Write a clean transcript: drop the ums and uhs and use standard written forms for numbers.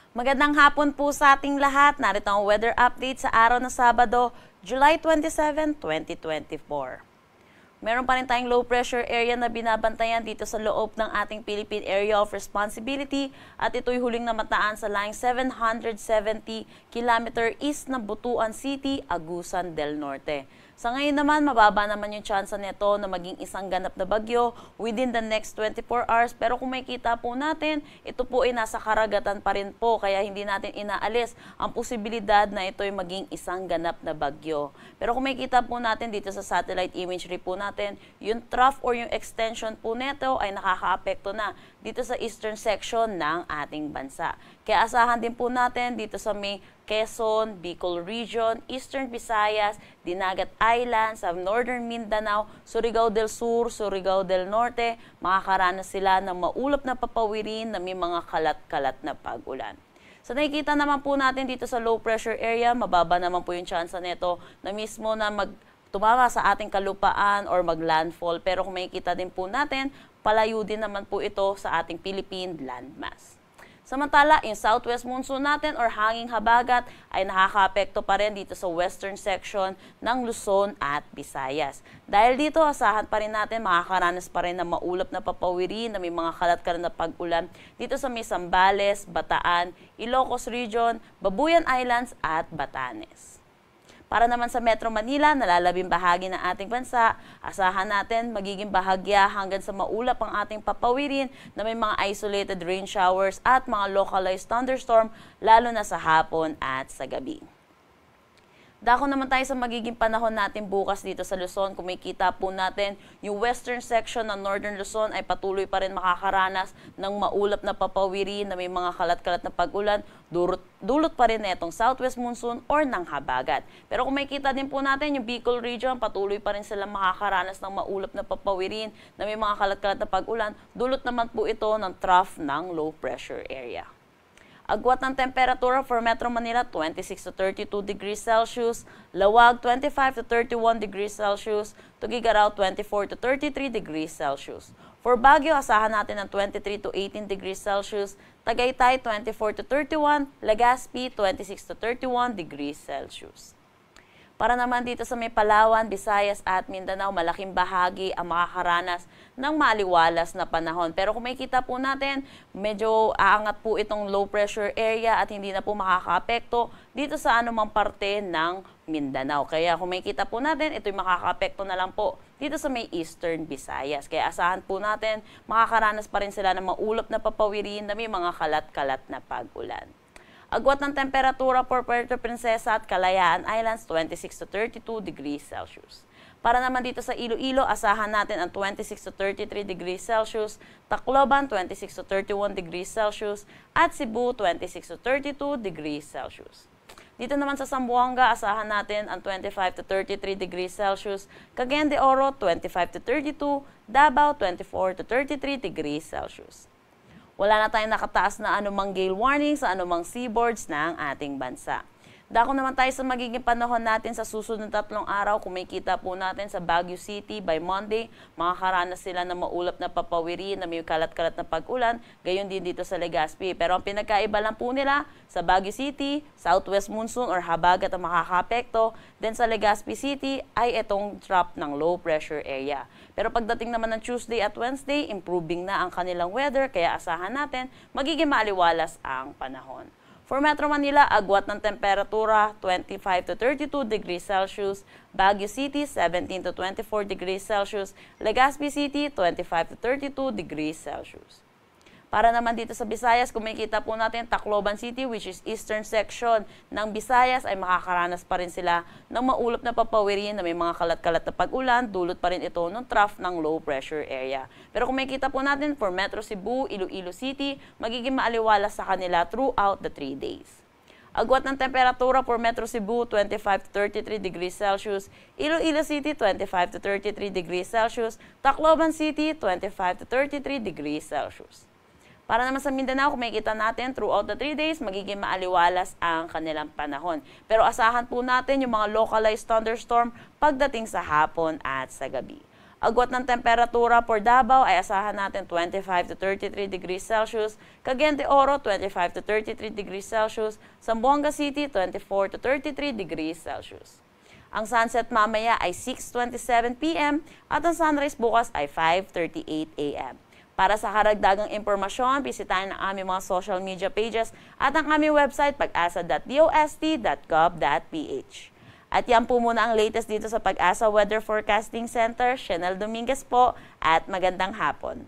Magandang hapon po sa ating lahat. Narito ang weather update sa araw ng Sabado, July 27, 2024. Meron pa rin tayong low pressure area na binabantayan dito sa loob ng ating Philippine Area of Responsibility at ito'y huling namataan sa laing 770 km east ng Butuan City, Agusan del Norte. Sa ngayon naman, mababa naman yung tsansa nito na maging isang ganap na bagyo within the next 24 hours. Pero kung makikita po natin, ito po ay nasa karagatan pa rin po. Kaya hindi natin inaalis ang posibilidad na ito ay maging isang ganap na bagyo. Pero kung makikita po natin dito sa satellite imagery po natin, yung trough or yung extension po nito ay nakakaapekto na dito sa eastern section ng ating bansa. Kaya asahan din po natin dito sa may Quezon, Bicol Region, Eastern Visayas, Dinagat Island, sa Northern Mindanao, Surigao del Sur, Surigao del Norte, makakaranas sila ng maulap na papawirin na may mga kalat-kalat na pag-ulan. So nakikita naman po natin dito sa low pressure area, mababa naman po yung chance nito na mismo na tumama sa ating kalupaan or mag-landfall. Pero kung makikita din po natin, palayo din naman po ito sa ating Philippine landmass. Samantala, yung southwest monsoon natin or hanging habagat ay nakakaapekto pa rin dito sa western section ng Luzon at Visayas. Dahil dito, asahan pa rin natin makakaranas pa rin ng maulap na papawirin na may mga kalat-kalat na pag-ulan dito sa may Zambales, Bataan, Ilocos Region, Babuyan Islands at Batanes. Para naman sa Metro Manila, nalalabing bahagi ng ating bansa, asahan natin magiging bahagya hanggang sa maulap ang ating papawirin na may mga isolated rain showers at mga localized thunderstorm lalo na sa hapon at sa gabi. Dako naman tayo sa magiging panahon natin bukas dito sa Luzon. Kung makikita po natin, yung western section ng Northern Luzon ay patuloy pa rin makakaranas ng maulap na papawirin na may mga kalat-kalat na pag-ulan. Dulot pa rin na itong southwest monsoon or ng habagat. Pero kung makikita din po natin, yung Bicol Region, patuloy pa rin sila makakaranas ng maulap na papawirin na may mga kalat-kalat na pag-ulan. Dulot naman po ito ng trough ng low pressure area. Agwat ng temperatura for Metro Manila, 26 to 32 degrees Celsius. Lawag, 25 to 31 degrees Celsius. Tugigaraw, 24 to 33 degrees Celsius. For Baguio, asahan natin ng 23 to 18 degrees Celsius. Tagaytay, 24 to 31. Legazpi, 26 to 31 degrees Celsius. Para naman dito sa may Palawan, Visayas at Mindanao, malaking bahagi ang makakaranas ng maaliwalas na panahon. Pero kung makikita po natin, medyo aangat po itong low pressure area at hindi na po makakaapekto dito sa anumang parte ng Mindanao. Kaya kung makikita po natin, ito'y makakaapekto na lang po dito sa may Eastern Visayas. Kaya asahan po natin, makakaranas pa rin sila ng maulap na papawirin na may mga kalat-kalat na pag-ulan. Agwat ng temperatura for Puerto Princesa at Kalayaan Islands, 26 to 32 degrees Celsius. Para naman dito sa Iloilo, asahan natin ang 26 to 33 degrees Celsius, Tacloban 26 to 31 degrees Celsius, at Cebu 26 to 32 degrees Celsius. Dito naman sa Zamboanga, asahan natin ang 25 to 33 degrees Celsius, Cagayan de Oro 25 to 32, Davao 24 to 33 degrees Celsius. Wala na tayong nakataas na anumang gale warning sa anumang seaboards ng ating bansa. Dako naman tayo sa magiging panahon natin sa susunod na 3 araw. Kung makikita po natin sa Baguio City by Monday, makakaranas sila ng maulap na papawirin na may kalat-kalat na pag-ulan, gayon din dito sa Legazpi. Pero ang pinagkaiba lang po nila, sa Baguio City, southwest monsoon or habagat ang makakaapekto, then sa Legazpi City ay itong trough ng low pressure area. Pero pagdating naman ng Tuesday at Wednesday, improving na ang kanilang weather, kaya asahan natin magiging maaliwalas ang panahon. For Metro Manila, agwat ng temperatura, 25 to 32 degrees Celsius, Baguio City, 17 to 24 degrees Celsius, Legazpi City, 25 to 32 degrees Celsius. Para naman dito sa Visayas, kung makikita po natin, Tacloban City, which is eastern section ng Visayas, ay makakaranas pa rin sila ng maulap na papawirin na may mga kalat-kalat na pag-ulan, dulot pa rin ito ng trough ng low pressure area. Pero kung makikita po natin, for Metro Cebu, Iloilo City, magiging maaliwalas sa kanila throughout the 3 days. Agwat ng temperatura for Metro Cebu, 25 to 33 degrees Celsius, Iloilo City, 25 to 33 degrees Celsius, Tacloban City, 25 to 33 degrees Celsius. Para naman sa Mindanao, kung makikita natin, throughout the 3 days, magiging maaliwalas ang kanilang panahon. Pero asahan po natin yung mga localized thunderstorm pagdating sa hapon at sa gabi. Agwat ng temperatura for Davao ay asahan natin 25 to 33 degrees Celsius, Cagayan de Oro 25 to 33 degrees Celsius, Zamboanga City 24 to 33 degrees Celsius. Ang sunset mamaya ay 6:27 p.m. at ang sunrise bukas ay 5:38 a.m. Para sa karagdagang impormasyon, bisitahin ang aming mga social media pages at ang aming website pag-asa.dost.gov.ph. At yan po muna ang latest dito sa Pag-asa Weather Forecasting Center. Shanel Dominguez po at magandang hapon.